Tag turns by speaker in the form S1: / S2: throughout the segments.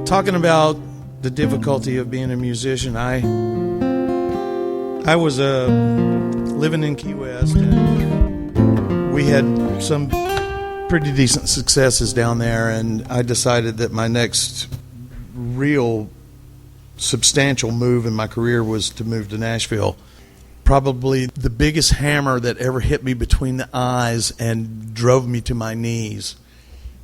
S1: Talking about the difficulty of being a musician, I was living in Key West, and we had some pretty decent successes down there, and I decided that my next real substantial move in my career was to move to Nashville. Probably the biggest hammer that ever hit me between the eyes and drove me to my knees.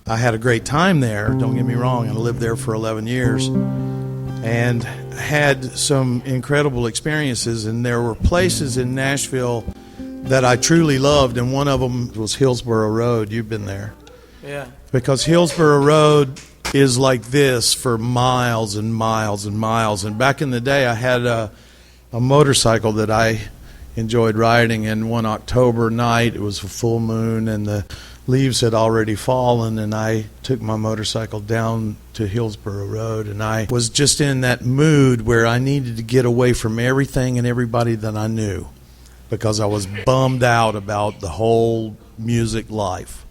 S1: I had a great time there, don't get me wrong. I lived there for 11 years and had some incredible experiences, and there were places in Nashville that I truly loved, and one of them was Hillsborough Road. You've been there.
S2: Yeah.
S1: Because Hillsborough Road is like this for miles and miles and miles. And back in the day, I had a motorcycle that I enjoyed riding, and one October night, it was a full moon, and the leaves had already fallen, and I took my motorcycle down to Hillsborough Road, and I was just in that mood where I needed to get away from everything and everybody that I knew, because I was bummed out about the whole music life.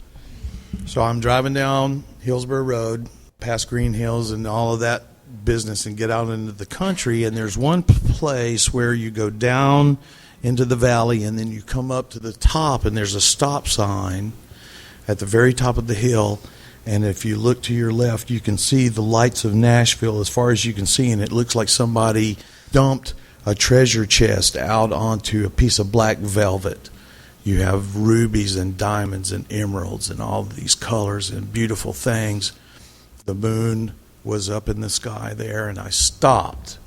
S1: So I'm driving down Hillsborough Road, past Green Hills and all of that business, and get out into the country, and there's one place where you go down into the valley, and then you come up to the top, and there's a stop sign at the very top of the hill, and if you look to your left, you can see the lights of Nashville as far as you can see, and it looks like somebody dumped a treasure chest out onto a piece of black velvet. You have rubies and diamonds and emeralds and all of these colors and beautiful things. The moon was up in the sky there, and I stopped,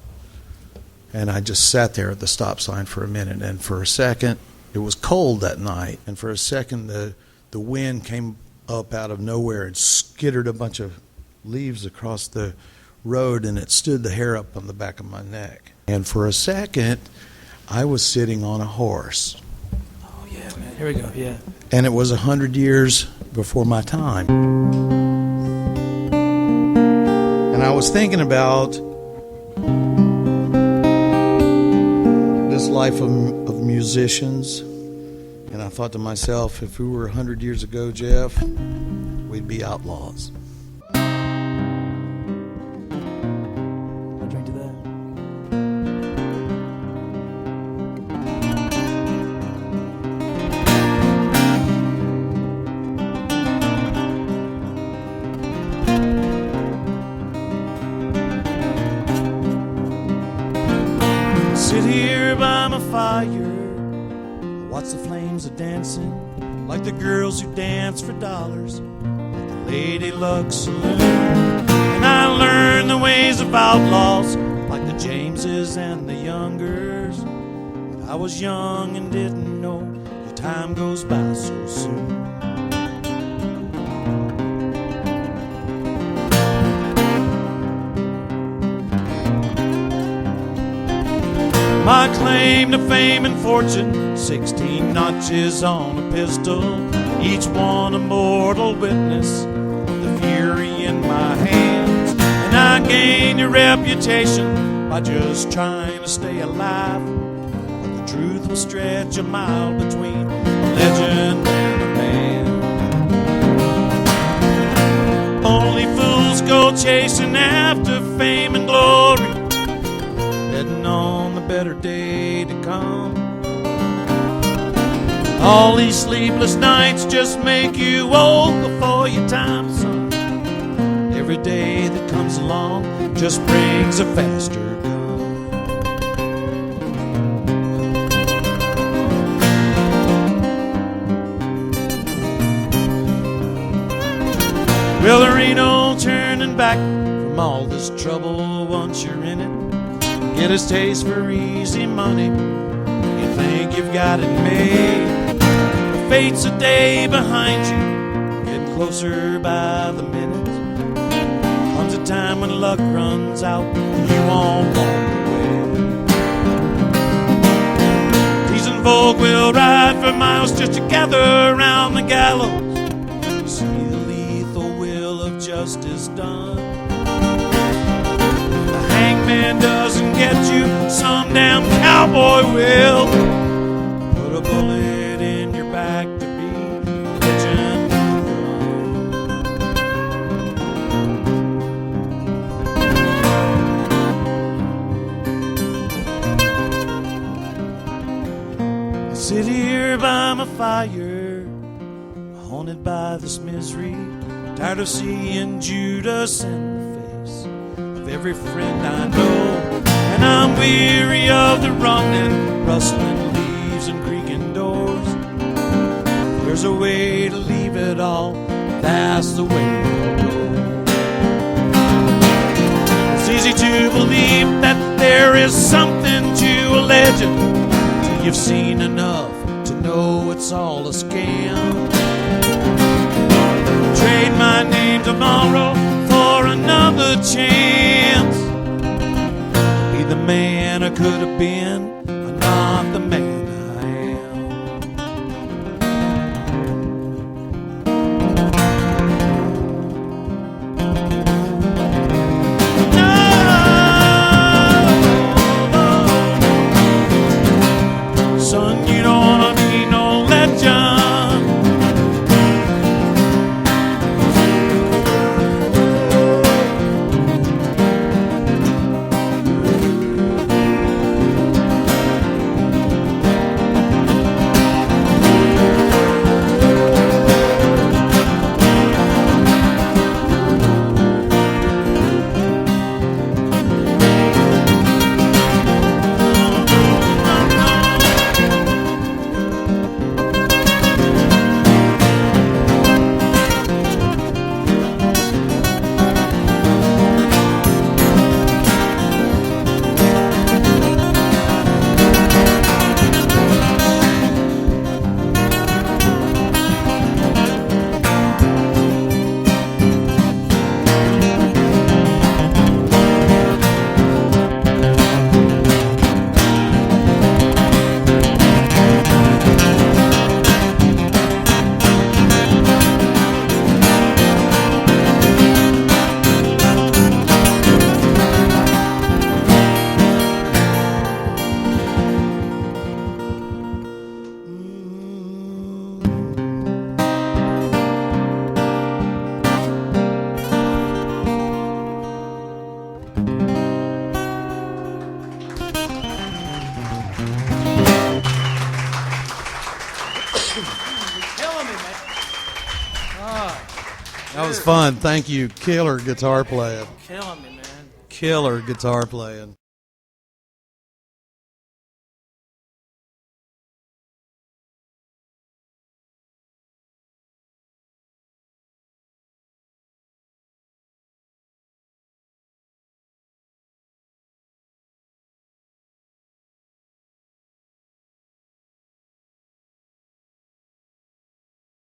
S1: and I just sat there at the stop sign for a minute, and for a second, it was cold that night, and for a second the wind came up out of nowhere and skittered a bunch of leaves across the road, and it stood the hair up on the back of my neck. And for a second, I was sitting on a horse.
S2: Oh, yeah, man. Here we go, yeah.
S1: And it was 100 years before my time. And I was thinking about this life of musicians, and I thought to myself, if we were 100 years ago, Jeff, we'd be outlaws.
S2: I'll drink to that.
S3: Sit here by my fire, watch the flames a-dancing, like the girls who dance for dollars at the Lady Luck Saloon. And I learned the ways of outlaws, like the Jameses and the Youngers. But I was young and didn't know the time goes by so soon. My claim to fame and fortune, 16 notches on a pistol, each one a mortal witness of the fury in my hands. And I gained a reputation by just trying to stay alive, but the truth will stretch a mile between a legend and a man. Only fools go chasing after fame and glory, betting on the better day to come. All these sleepless nights just make you old before your time, son. Every day that comes along just brings a faster gun. Well, there ain't no turning back from all this trouble once you're in it. Get a taste for easy money, you think you've got it made. But fate's a day behind you, getting closer by the minute. Comes a time when luck runs out and you won't walk away. Teasing folk will ride for miles just to gather around the gallows, see the lethal will of justice done. Man doesn't get you, some damn cowboy will put a bullet in your back to be legend. here by my fire, haunted by this misery, tired of seeing Judas in the face of every friend I know. And I'm weary of the running, rustling leaves and creaking doors. There's a way to leave it all, that's the way to go. It's easy to believe that there is something to a legend till you've seen enough to know it's all a scam. Trade my name tomorrow for another chance. Be the man I could have been, but not the man I am. No, son, you don't wanna be no legend.
S1: That was fun. Thank you. Killer guitar playing.
S2: Killing me, man.
S1: Killer guitar playing.